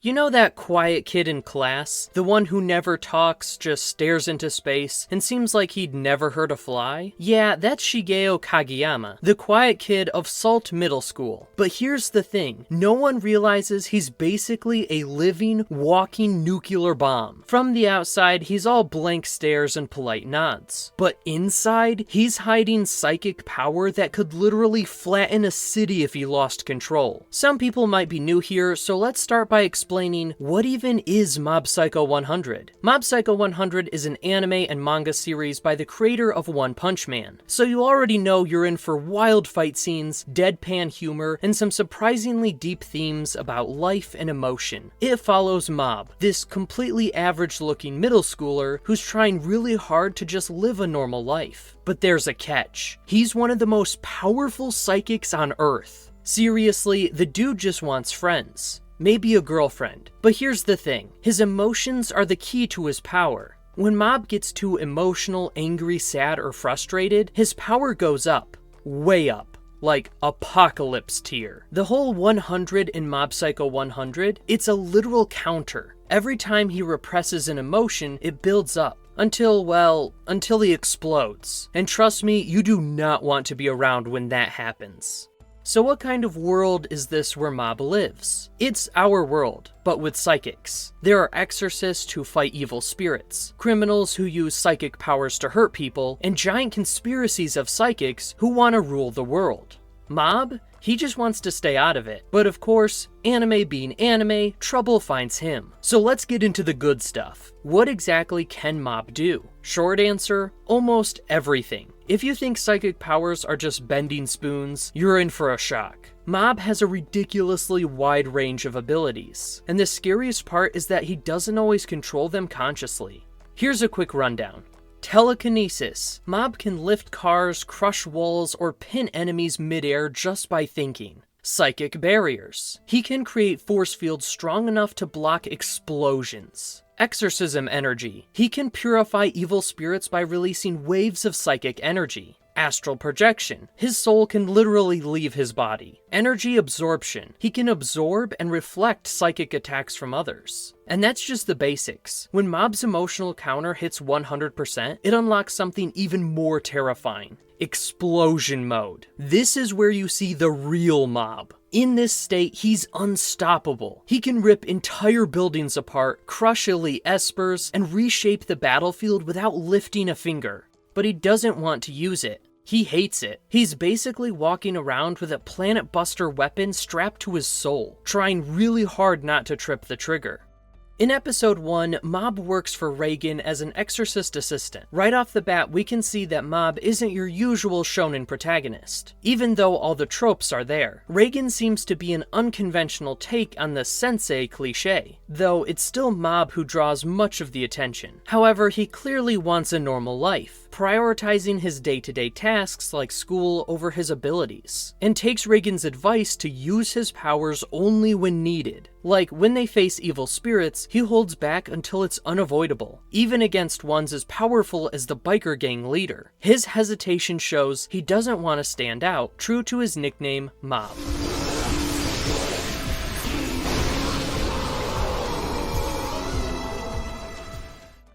You know that quiet kid in class? The one who never talks, just stares into space, and seems like he'd never heard a fly? Yeah, that's Shigeo Kageyama, the quiet kid of Salt Middle School. But here's the thing, no one realizes he's basically a living, walking nuclear bomb. From the outside, he's all blank stares and polite nods. But inside, he's hiding psychic power that could literally flatten a city if he lost control. Some people might be new here, so let's start by explaining what even is Mob Psycho 100. Mob Psycho 100 is an anime and manga series by the creator of One Punch Man, so you already know you're in for wild fight scenes, deadpan humor, and some surprisingly deep themes about life and emotion. It follows Mob, this completely average-looking middle schooler who's trying really hard to just live a normal life. But there's a catch. He's one of the most powerful psychics on Earth. Seriously, the dude just wants friends. Maybe a girlfriend. But here's the thing, his emotions are the key to his power. When Mob gets too emotional, angry, sad, or frustrated, his power goes up. Way up. Like apocalypse tier. The whole 100 in Mob Psycho 100, it's a literal counter. Every time he represses an emotion, it builds up. Until he explodes. And trust me, you do not want to be around when that happens. So what kind of world is this where Mob lives? It's our world, but with psychics. There are exorcists who fight evil spirits, criminals who use psychic powers to hurt people, and giant conspiracies of psychics who want to rule the world. Mob? He just wants to stay out of it. But of course, anime being anime, trouble finds him. So let's get into the good stuff. What exactly can Mob do? Short answer, almost everything. If you think psychic powers are just bending spoons, you're in for a shock. Mob has a ridiculously wide range of abilities, and the scariest part is that he doesn't always control them consciously. Here's a quick rundown. Telekinesis. Mob can lift cars, crush walls, or pin enemies midair just by thinking. Psychic barriers. He can create force fields strong enough to block explosions. Exorcism energy. He can purify evil spirits by releasing waves of psychic energy. Astral projection. His soul can literally leave his body. Energy absorption. He can absorb and reflect psychic attacks from others. And that's just the basics. When Mob's emotional counter hits 100%, it unlocks something even more terrifying. Explosion mode. This is where you see the real Mob. In this state, he's unstoppable. He can rip entire buildings apart, crush elite espers, and reshape the battlefield without lifting a finger. But he doesn't want to use it. He hates it. He's basically walking around with a Planet Buster weapon strapped to his soul, trying really hard not to trip the trigger. In episode 1, Mob works for Reigen as an exorcist assistant. Right off the bat, we can see that Mob isn't your usual shonen protagonist, even though all the tropes are there. Reigen seems to be an unconventional take on the sensei cliche, though it's still Mob who draws much of the attention. However, he clearly wants a normal life, prioritizing his day-to-day tasks like school over his abilities, and takes Reigen's advice to use his powers only when needed. Like, when they face evil spirits, he holds back until it's unavoidable, even against ones as powerful as the biker gang leader. His hesitation shows he doesn't want to stand out, true to his nickname, Mob.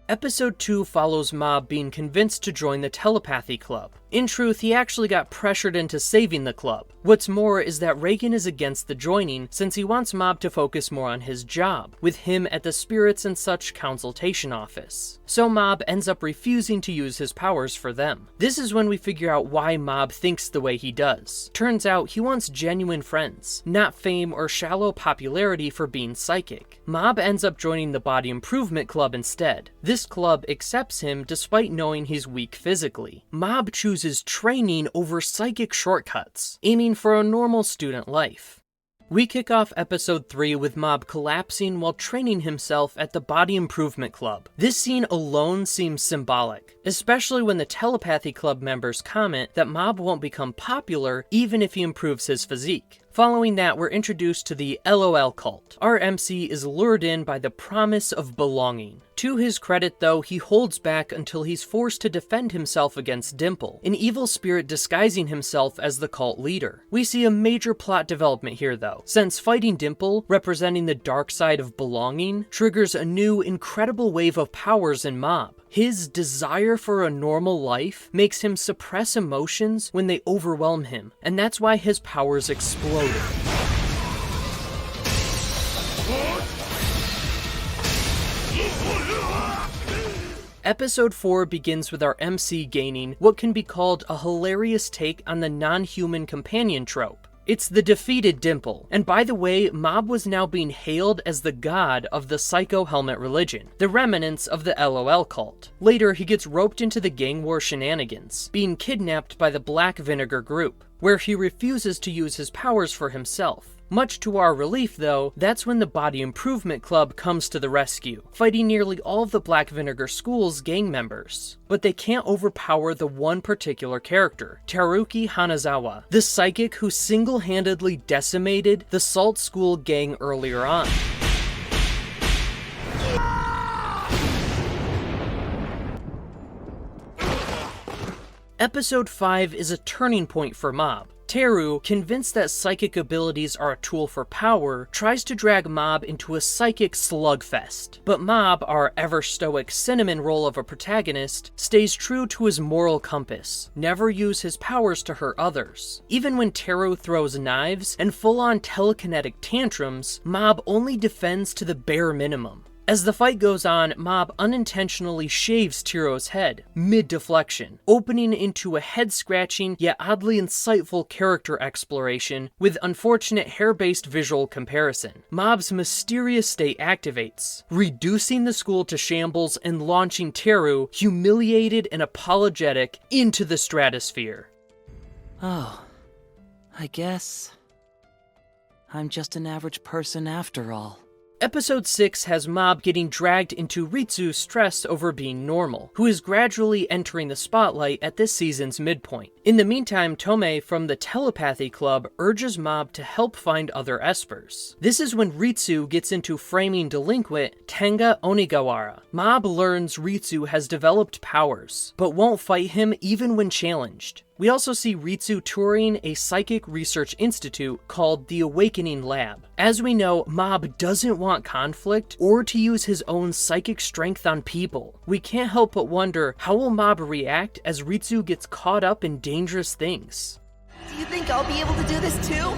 Episode 2 follows Mob being convinced to join the Telepathy Club. In truth, he actually got pressured into saving the club. What's more is that Reigen is against the joining since he wants Mob to focus more on his job, with him at the Spirits and Such consultation office. So Mob ends up refusing to use his powers for them. This is when we figure out why Mob thinks the way he does. Turns out he wants genuine friends, not fame or shallow popularity for being psychic. Mob ends up joining the Body Improvement Club instead. This club accepts him despite knowing he's weak physically. Mob chooses training over psychic shortcuts, aiming for a normal student life. We kick off episode 3 with Mob collapsing while training himself at the Body Improvement Club. This scene alone seems symbolic, especially when the Telepathy Club members comment that Mob won't become popular even if he improves his physique. Following that, we're introduced to the LOL cult. Our MC is lured in by the promise of belonging. To his credit though, he holds back until he's forced to defend himself against Dimple, an evil spirit disguising himself as the cult leader. We see a major plot development here though, since fighting Dimple, representing the dark side of belonging, triggers a new, incredible wave of powers in Mob. His desire for a normal life makes him suppress emotions when they overwhelm him, and that's why his powers exploded. Episode 4 begins with our MC gaining what can be called a hilarious take on the non-human companion trope. It's the defeated Dimple, and by the way, Mob was now being hailed as the god of the Psycho Helmet religion, the remnants of the LOL cult. Later, he gets roped into the gang war shenanigans, being kidnapped by the Black Vinegar group, where he refuses to use his powers for himself. Much to our relief though, that's when the Body Improvement Club comes to the rescue, fighting nearly all of the Black Vinegar School's gang members. But they can't overpower the one particular character, Teruki Hanazawa, the psychic who single-handedly decimated the Salt School gang earlier on. Episode 5 is a turning point for Mob. Teru, convinced that psychic abilities are a tool for power, tries to drag Mob into a psychic slugfest. But Mob, our ever-stoic cinnamon roll of a protagonist, stays true to his moral compass, never use his powers to hurt others. Even when Teru throws knives and full-on telekinetic tantrums, Mob only defends to the bare minimum. As the fight goes on, Mob unintentionally shaves Teru's head, mid-deflection, opening into a head-scratching yet oddly insightful character exploration with unfortunate hair-based visual comparison. Mob's mysterious state activates, reducing the school to shambles and launching Teru, humiliated and apologetic, into the stratosphere. Oh, I guess I'm just an average person after all. Episode 6 has Mob getting dragged into Ritsu's stress over being normal, who is gradually entering the spotlight at this season's midpoint. In the meantime, Tome from the Telepathy Club urges Mob to help find other espers. This is when Ritsu gets into framing delinquent Tenga Onigawara. Mob learns Ritsu has developed powers, but won't fight him even when challenged. We also see Ritsu touring a psychic research institute called the Awakening Lab. As we know, Mob doesn't want conflict or to use his own psychic strength on people. We can't help but wonder, how will Mob react as Ritsu gets caught up in dangerous things? Do you think I'll be able to do this too?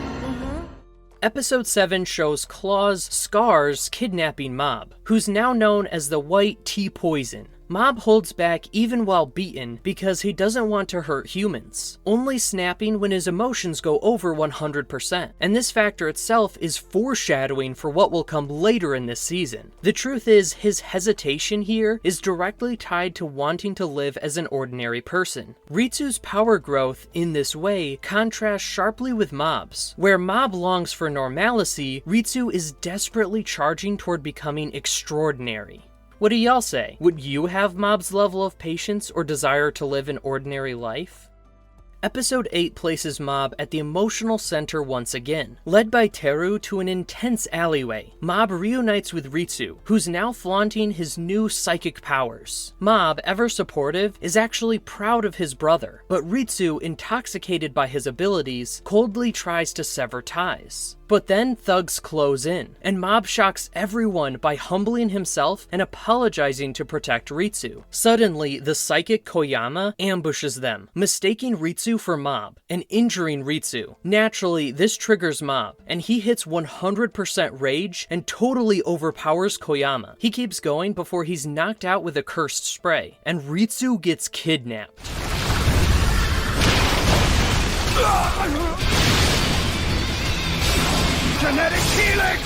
Episode 7 shows Claw's Scars kidnapping Mob, who's now known as the White T-Poison. Mob holds back even while beaten because he doesn't want to hurt humans, only snapping when his emotions go over 100%. And this factor itself is foreshadowing for what will come later in this season. The truth is, his hesitation here is directly tied to wanting to live as an ordinary person. Ritsu's power growth in this way contrasts sharply with Mob's. Where Mob longs for normalcy, Ritsu is desperately charging toward becoming extraordinary. What do y'all say? Would you have Mob's level of patience or desire to live an ordinary life? Episode 8 places Mob at the emotional center once again. Led by Teru to an intense alleyway, Mob reunites with Ritsu, who's now flaunting his new psychic powers. Mob, ever supportive, is actually proud of his brother, but Ritsu, intoxicated by his abilities, coldly tries to sever ties. But then thugs close in, and Mob shocks everyone by humbling himself and apologizing to protect Ritsu. Suddenly, the psychic Koyama ambushes them, mistaking Ritsu for Mob, and injuring Ritsu. Naturally, this triggers Mob, and he hits 100% rage and totally overpowers Koyama. He keeps going before he's knocked out with a cursed spray, and Ritsu gets kidnapped. Kinetic Helix!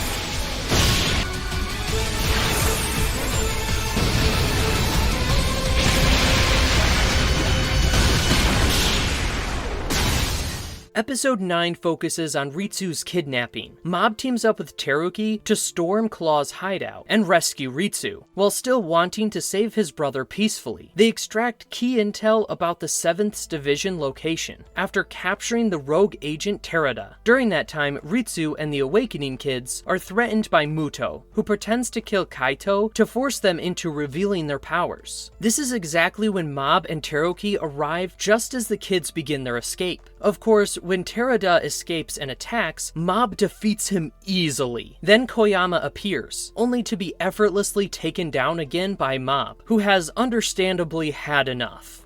Episode 9 focuses on Ritsu's kidnapping. Mob teams up with Teruki to storm Claw's hideout and rescue Ritsu, while still wanting to save his brother peacefully. They extract key intel about the 7th Division location after capturing the rogue agent Terada. During that time, Ritsu and the Awakening kids are threatened by Muto, who pretends to kill Kaito to force them into revealing their powers. This is exactly when Mob and Teruki arrive just as the kids begin their escape. Of course, when Terada escapes and attacks, Mob defeats him easily. Then Koyama appears, only to be effortlessly taken down again by Mob, who has understandably had enough.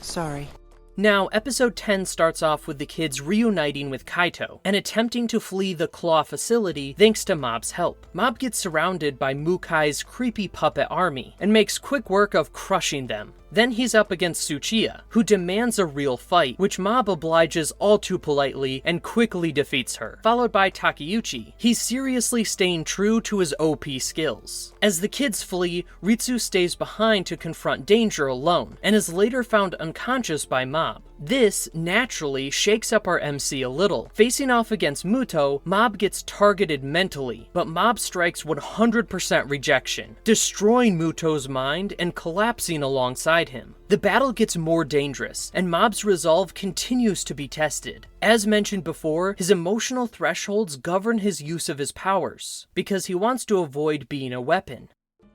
Sorry. Now, episode 10 starts off with the kids reuniting with Kaito and attempting to flee the Claw facility thanks to Mob's help. Mob gets surrounded by Mukai's creepy puppet army and makes quick work of crushing them. Then he's up against Tsuchiya, who demands a real fight, which Mob obliges all too politely and quickly defeats her, followed by Takeuchi. He's seriously staying true to his OP skills. As the kids flee, Ritsu stays behind to confront danger alone, and is later found unconscious by Mob. This naturally shakes up our MC a little. Facing off against Muto, Mob gets targeted mentally, but Mob strikes 100% rejection, destroying Muto's mind and collapsing alongside him. The battle gets more dangerous, and Mob's resolve continues to be tested. As mentioned before, his emotional thresholds govern his use of his powers, because he wants to avoid being a weapon.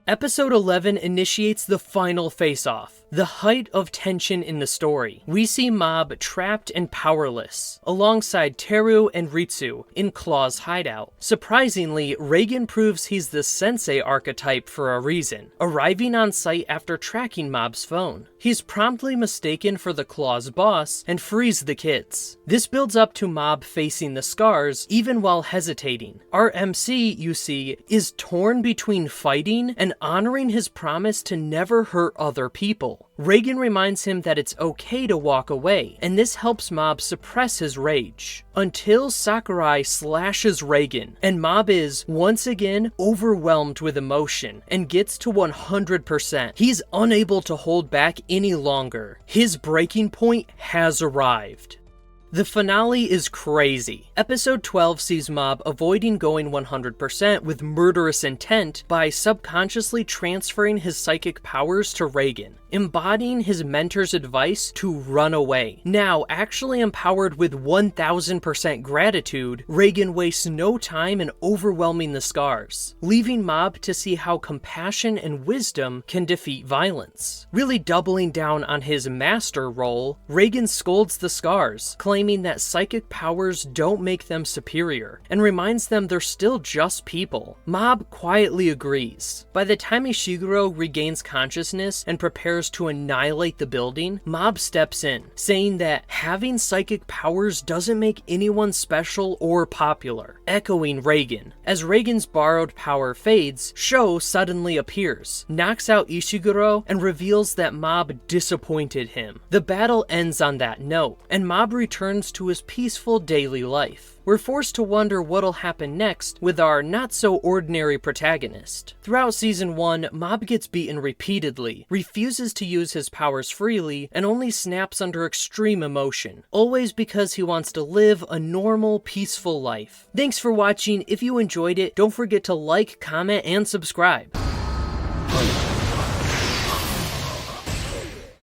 Episode 11 initiates the final face-off, the height of tension in the story. We see Mob trapped and powerless, alongside Teru and Ritsu in Claw's hideout. Surprisingly, Reigen proves he's the sensei archetype for a reason, arriving on site after tracking Mob's phone. He's promptly mistaken for the Claw's boss and frees the kids. This builds up to Mob facing the scars, even while hesitating. Our MC, you see, is torn between fighting and honoring his promise to never hurt other people. Reigen reminds him that it's okay to walk away, and this helps Mob suppress his rage. Until Sakurai slashes Reigen, and Mob is, once again, overwhelmed with emotion, and gets to 100%. He's unable to hold back any longer. His breaking point has arrived. The finale is crazy. Episode 12 sees Mob avoiding going 100% with murderous intent by subconsciously transferring his psychic powers to Reigen, embodying his mentor's advice to run away. Now, actually empowered with 1000% gratitude, Reigen wastes no time in overwhelming the scars, leaving Mob to see how compassion and wisdom can defeat violence. Really doubling down on his master role, Reigen scolds the scars, claiming that psychic powers don't make them superior, and reminds them they're still just people. Mob quietly agrees. By the time Ishiguro regains consciousness and prepares to annihilate the building, Mob steps in, saying that having psychic powers doesn't make anyone special or popular, echoing Reigen. As Reigen's borrowed power fades, Sho suddenly appears, knocks out Ishiguro, and reveals that Mob disappointed him. The battle ends on that note, and Mob returns to his peaceful daily life. We're forced to wonder what'll happen next with our not-so-ordinary protagonist. Throughout Season 1, Mob gets beaten repeatedly, refuses to use his powers freely, and only snaps under extreme emotion, always because he wants to live a normal, peaceful life. Thanks for watching. If you enjoyed it, don't forget to like, comment, and subscribe.